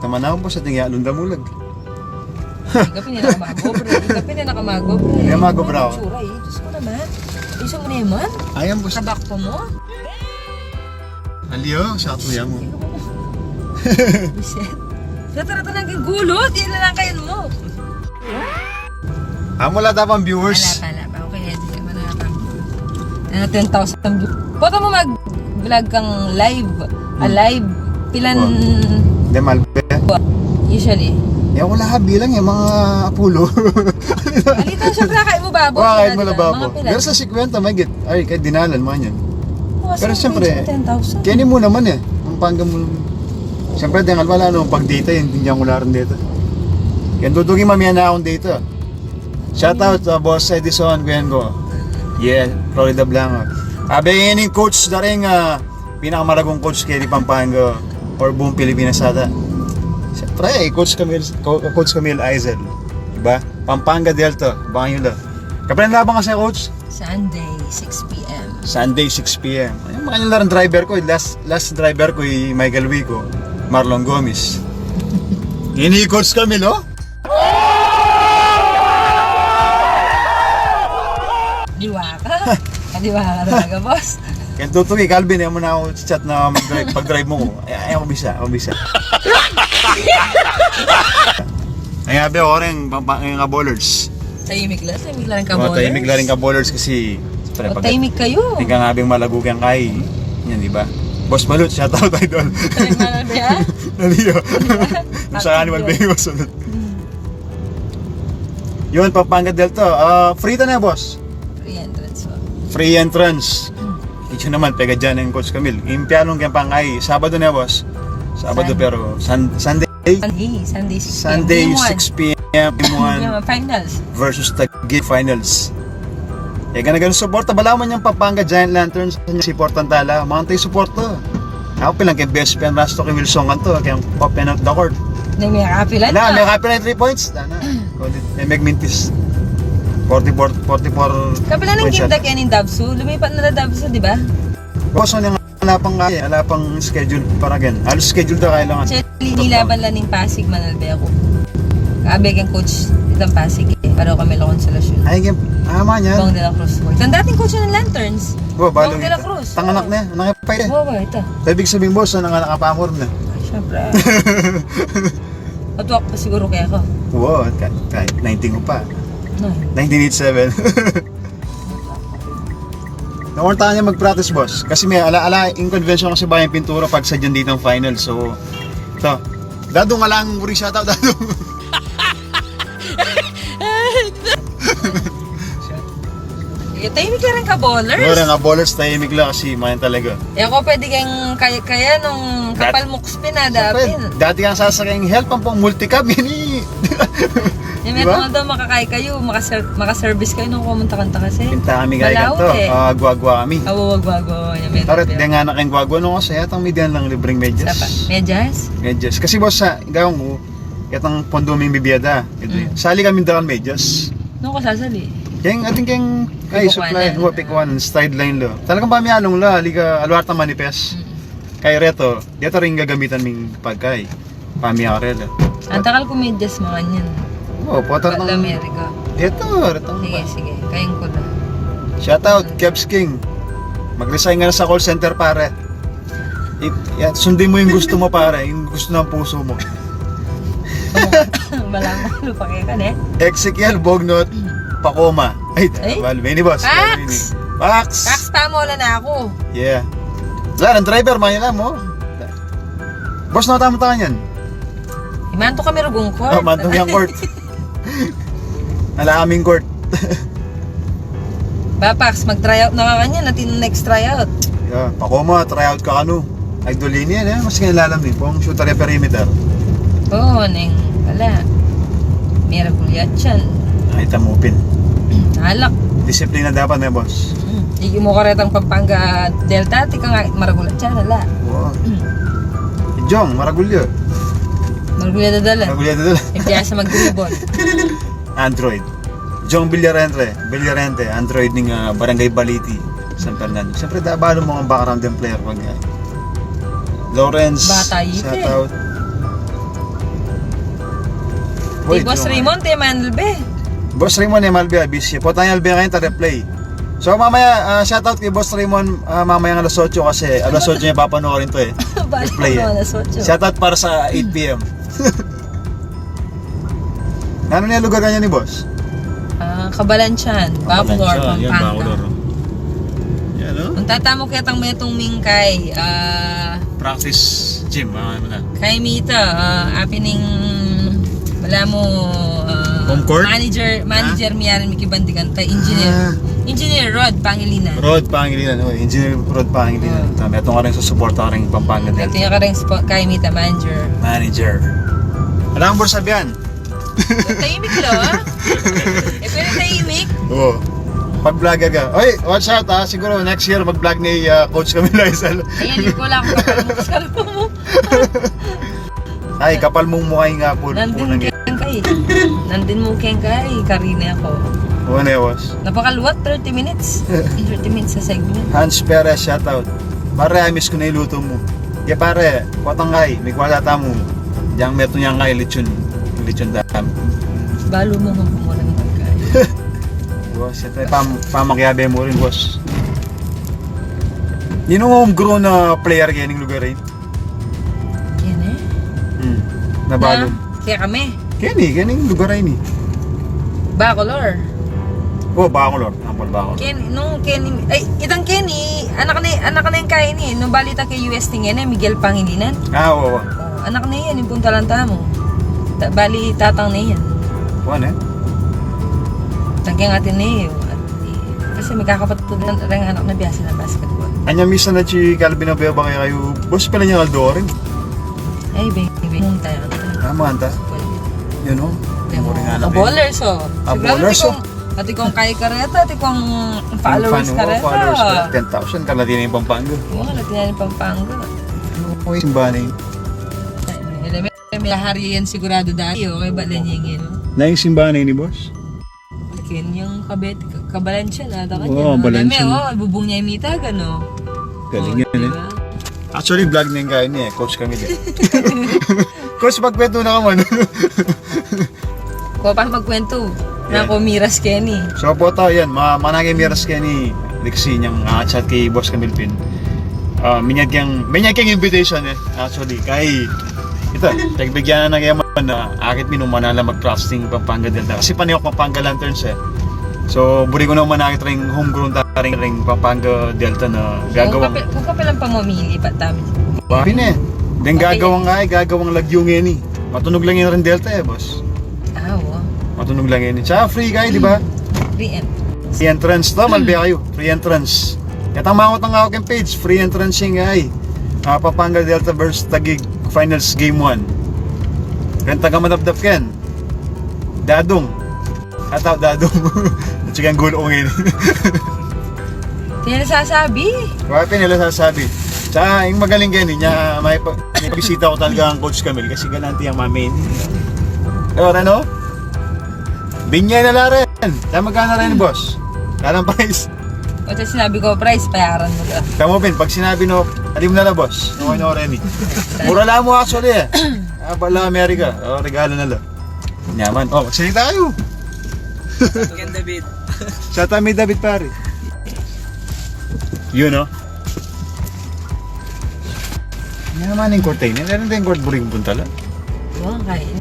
Taman ako po sa tingya, lunda mulag. Ikapin nila nakamagobre. Kaya magobra ako. Tsura eh. Diyos ko naman. Isa mo na yaman. Ayan boss. Kabakpo mo. Aliyo, sa katuya mo. Biset. Rata-rata naging gulot. Yan na lang kayo mo. Wala tapang viewers. Wala pa. Okay, hindi naman na pa. 10,000 views. Pwede mo mag-vlog kang live. Alive. Pilan... Hindi, malbe. Usually. Wala ka bilang yung mga apulo. Alita, syempre kain mo babo. Kahit mo na babo. Pero sa 50, may git. Ay, kahit dinalan mo yan. Pero siyempre, 10,000. kaya mo naman ang pangga mo. Siyempre, dengal wala pag data, hindi niya wala rin data. Yan, dudugin mamaya na akong data. Shoutout sa Boss Edison Guengo. Yeah, Florida Blanco. Abe yung coach na rin, pinakamalagong coach kaya di Pampanga or buong Pilipinas ata. Siyempre, Coach Camille Aizel. Diba? Pampanga Delta, Bangula. Kapag nalabang ka sa coach? Sunday, 6 p.m. Sunday, 6 p.m. Ayun, mga nilarang driver ko. Last driver ko yung Michael Wico, Marlon Gomez. Ini Coach Camille, oh? Diwa ka? Diwa ka talaga, boss. Kaya tutuloy, Calvin, ayaw mo na ako chat na mag-drive. Pag-drive mo ko, ayaw ko bisa. Ay, abi ako rin, yung ka-bowlers. Tahimik lang rin ka bowlers. Tahimik lang rin ka-bowlers kasi... tahimik kayo. Tingka nga abing malagugang kay. Yan, di ba? Boss Malut, shoutout idol. Tahimik na ba yan? Naliyo. Kung sa animal ba yung masunod. Yun, Pampanga Delta. Free na boss. Free entrance. Free entrance. Ito naman, pega dyan ng Coach Camille. Impianong kempang ay, Sabado na boss. Sabado pero, Sunday. Sunday 6 p.m. Finals. Versus Taguig Finals. Ganun suporta. Bala mo niyang Pampanga Giant Lanterns. Supportan tala. Mga tayo suporta. Ako pilang kay best friend Rasto kay Wilson kanto. Kaya open out the court. May kapilan na. May kapilan 3 points. May Megmintis. 44 kapilan ng game deck yan in Dabsu. Lumipat na Dabsu, di ba? Boss, ano yung alapang schedule para gan. Halos schedule daw kailangan. Actually, nilaban lang ng Pasig Manalbe ako. Kabe kang coach itang Pasig eh. Para kami lang konsolasyon. Ay, ama niyan. Bong de la Cruz. Ang dating coach ng Lanterns. Bong de la Cruz. Tanganak na yan. Nakapay na. Oo, ito. Ibig sabihin boss, nakapamor na. Siyempre. Matuwak pa siguro kaya ako. Wow, kahit 19 ko pa. No. 1987. Nakunta niya mag-practice boss. Kasi may in convention kasi ba yung pintura pag sa dyan dito ang final. So, ito. Dadong nga lang muri shoutout, dadong. Tahimik lang rin ka bowlers. Wala nga bowlers, tahimik lang kasi mayan talaga. Ako pwede kang kaya nung kapal mukspin na dapin. Dati kang sasakayang help ang pang multicab, yun Yung diba? Meron daw makakay kayo, makaservice kayo nung kumunta-kanta kasi. Pinta kami kaya ganito, guagwa kami. Guagwa. Tarit, di nga na kayong guagwa nung kasi yatang median lang libreng medyas. Medyas? Medyas. Kasi boss, gawang ko, yatang ponduming bibiyada. Sali kami dakan medyas. Nung ko sasali? Kayong supply, pikwan, stride line lo. Talagang pamiyalong la, liga alwarta manifest. Kaya reto, dito rin gagamitan ming pagkay. Pamiyakarela. Ang takal ko medyas mga niyan. Oo, potar ng... Amerika. Ito. Sige. Kayang ko na. Shoutout, Kebs King. Mag-resign nga na sa call center, pare. Sundin mo yung gusto mo, pare. Yung gusto ng puso mo. Malamang lupa kayo ka, eh. Ezekiel Bognot, Pacoma. Ay, Valvini boss. Pax! Pa mo na ako. Yeah. Wala, ang driver, manila mo. Boss, nakatama yan. Imanto kami rugong court. Mantong yung court. Ala aming court. Pax, mag-tryout na ka kanya. Natin next tryout. Yeah, Pacoma, tryout ka kano. Idolini yan, mas kinilalam din. Kung shooter yung perimeter. Oo, neng. Wala. Miracle yan dyan. Ay, tamupin. Alak. Disiplina dapat na, boss. Hindi mo karetang Pampanga Delta. Tika nga, maragulat dyan. Wala. Wow. Jong, maragulyo. Maragulya dadala. Ipiyasa mag-dribble. Android. Jong Villarente, Android ng Barangay Baliti, San Fernando. Siyempre, dabalo mo ang background ng player pag Lawrence, Bata yun shoutout. Di Boss Raymond, Manuel be. Boss Raymond MLB, busy. Potang LB ngayon, ta-replay. So mamaya, shoutout kay Boss Raymond mamaya ng alas 8 kasi alas 8 niya papanoorin to eh. Replay eh. Shoutout para sa 8 PM. Ano niya lugar niya ni Boss? Kabalansyan, Bacolor, Yan, Pampanga. Bacolor. Yan o. Ang tatamo kaya tang metong mingkay, Practice gym, ano na. kay Mita, apining, wala mo, Home court? manager Miyarin Miki Bandigantay, engineer Rod Pangilinan. Rod Pangilinan, Engineer Rod Pangilinan. Ito nga rin sa support ka rin Pampanga Ito Delta. yung kareng kay Mita, manager. Alam mo sabihan? Tahimik lo, ha? Pero tahimik. Oo. Pag-vlogger ka. Oy, watch out ha. Siguro next year mag-vlog ni Coach Camilo Isal. Ayan, hindi ko lang kapag mo mo. Ay, kapal mong mukha nga po. Nandin kay. Nandin mo kay Karine ako. Oo na was. Napakaluwat, 30 minutes. 30 minutes sa segment. Hans Perez, shoutout. Pare, I miss ko na iluto mo. Kaya pare, patangay, may kwalata mo. Diyan meto niya nga lechon dam. Balo mo muna ng pagkain. Boss, ito pamakyabe mo rin, boss. Yun ang homegrown na player kaya ng lugar rin. Yan eh. Nabalo. Kaya kami. Kaya ng lugar rin eh. Bacolor. Oh, Bacolor. Ampol Bacolor. Itang Kenny, anak na yung kaya ni. Nung balita kay US ting yan eh, Miguel Pangilinan. Oo. Anak na yan, yung punta lang tamo. Bali, tatang na yan. Ano eh? Tagyan natin na yun. Kasi may kakapatid rin anak na biyasa ng basketball. Anya misa na si Calvin Abeo ba kayo? Boss pala niya Aldo rin. Ay, baby. Nung tayo. Tama anta. Yun o. Bowlers o. Bowlers o. Ati kong kay kareta, ati kong followers kareta. Followers kareta. 10,000 ka natin yung Pampanga. Oo, natin yan yung Pampanga. Okay, simbahan eh. May hari yan sigurado dahil. Okay, balanyingin. Na yung simbahan eh ni boss? Akin yung kabalansya na. Oo, balansya. Bubong niya yung mita, gano. Galing yan eh. Actually, vlog na yung kaya niya eh. Coach kami din. Coach, magkwento na ka man. Ko pa magkwento. Na ko Miras Kenny. So po tayo yan, managay Miras Kenny. Liksi niyang chat kay Boss Camilpin. Minyag kang invitation eh. Actually, kay ito, tagbigyan na kayo na akit minumana mag-crafting Pampanga Delta. Kasi panayok Pampanga Lanterns eh. So, buri ko na manakit ring homegrown ring Pampanga Delta na gagawang. Kung ka palang pamamili pa tamin. Bakit eh? Then gagawang lagyong eh. Matunog lang yun rin Delta eh, boss. Oo. Matunog lang yun. Tsaka free kayo, di ba? Free Free entrance to, malbi kayo. Free entrance. Katang mangot ang ako yung page. Free entrance yung ay. Pampanga Delta versus Taguig Finals Game 1. Kaya taga madapdap ken. Dadong. Ataw Dadong. At siya ang gulo ngayon. Hindi na sasabi. Bakit nila sasabi? Tsaka yung magaling ganyan niya, may pagbisita ko talaga ang Coach Camille kasi gananti ang mamin. Ano? Binyay na la rin. Kaya magkano rin, boss? Karang price. O sinabi ko, price, bayaran mo ka. Tama Pin, pag sinabi no, alim na la, boss. Okay na rin eh. Mura lang mo actually eh. Bala Amerika. Regalo na lang. Nyaman. Magsalita kayo. Again, David. Sa tami David pare. Yun no? Yan naman yung curtain. Yan na yung court buring punta lang. Oo, kain.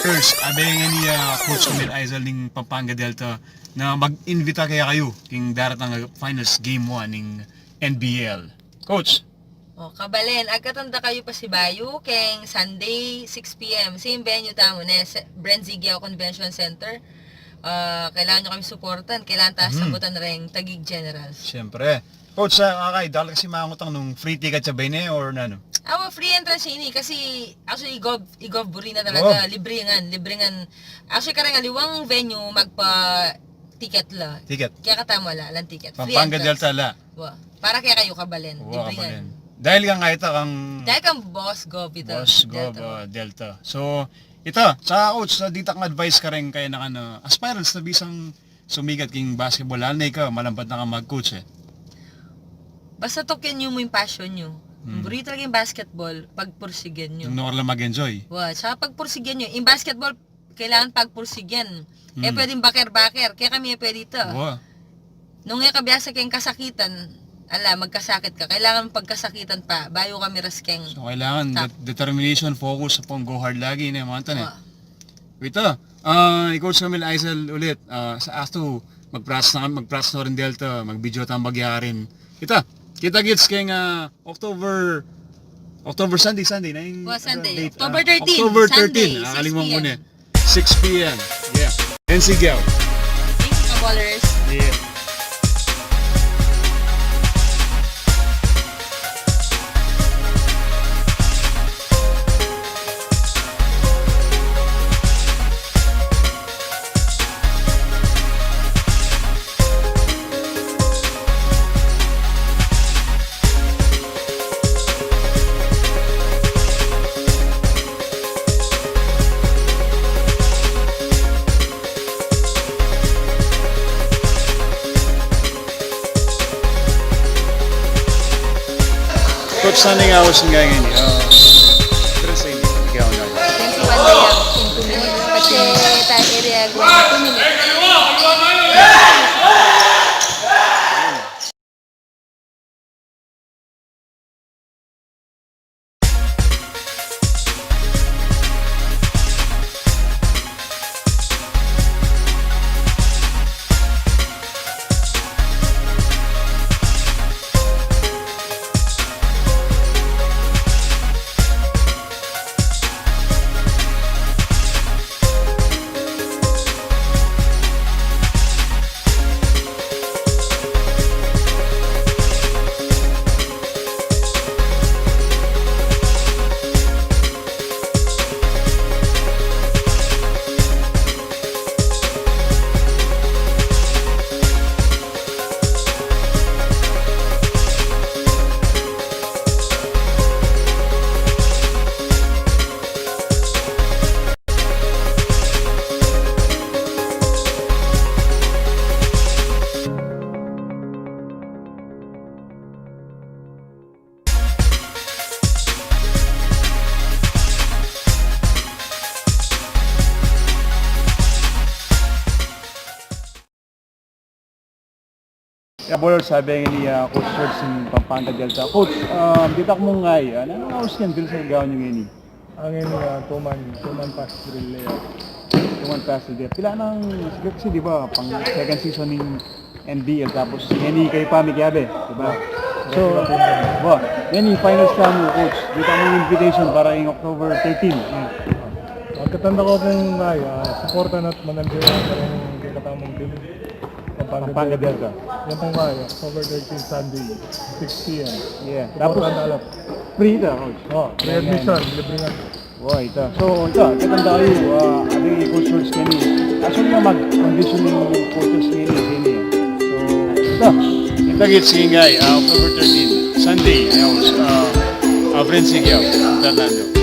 First, abay nga ni Coach Camille Aizal ng Pampanga Delta na mag-invita kaya kayo king daratang finals game 1 ng NBL. Coach, O, kabalen, agkatanda kayo pa si Bayu, keng Sunday, 6 p.m. Same venue tamo na, Brent Zigyao Convention Center. Kailangan nyo kami supportan, kailangan taas sabutan rin Taguig Generals. siyempre. Coach, kakay, dahil kasi makangutang nung free ticket sa Bayne or ano? Free entrance siya ini kasi actually igov buri na talaga, libringan. Actually karang aliwang venue magpa ticket la. Ticket. Kaya katama la, lang ticket. Free Pampanga entrance. Delta la. Para kaya kayo kabalen, Wow, libringan. dahil nga kahit kang Dahil kang boss go ito. Boss Gov Delta. So, ito, sa coach, dito kang advice ka rin kaya na aspirants na bisang sumigat king basketball. Lalo na ikaw, malampat na ka mag-coach eh. Basta token nyo mo yung passion nyo. Burrito talaga yung basketball, pagpursigyan nyo. Yung lang mag-enjoy. Wow, tsaka pagpursigyan nyo. Yung basketball, kailangan pagpursigyan. Pwedeng baker-baker. Kaya kami pwede ito. Wow. Nung kabiyasa kayong kasakitan, magkasakit ka. Kailangan pagkasakitan pa, bayo kami raskeng. So, kailangan determination, focus, upon go hard lagi na mga tanay. Ito, i-coach kami Aisel ulit. Sa Asto, mag-practice na rin Delta, mag-video tayong bagyarin. Kita gets kayong October Sunday na yung Sunday. date. October 13. October 13. Sunday, 6 Kalimang p.m. muna. 6 p.m. Yeah. And sigaw. Thank you, kaballers. Yeah. Coach, saan nga ako siya ngayon? Terus sa inyo, ikaw na. 21 day in 2 minutes. Kasi tayo area going 2 minutes. Yeah, Bolor, sabi nga ni Coach George ng Pampanga Delta. Coach, dito ako mong ngay. Anong hours yan dito sa gawin nyo ngayon? Ang ini 2-man pass drill layout. Tuman pass the pila nang kasi di ba pang second season ng NBL tapos ngani kay pa Mikiabe, di ba? So, ngani finals ka mo coach. Dito mo invitation para in October 13. Ang katanda ko kung supportan at manandiyan pa rin yung katamong team. Pampanga Delta. Yan pong October 13 Sunday, 6 p.m. Yeah. Tapos Supportan alap. free ito, coach. Pre-admission, libre nga. Wow, ito. So, katanda kayo, ano yung coach George Kenny. Actually nga mag-conditioning coaches Kenny. So, Kita gets Singay, October 13, Sunday, ayos, Friends Sigaw, Fernando.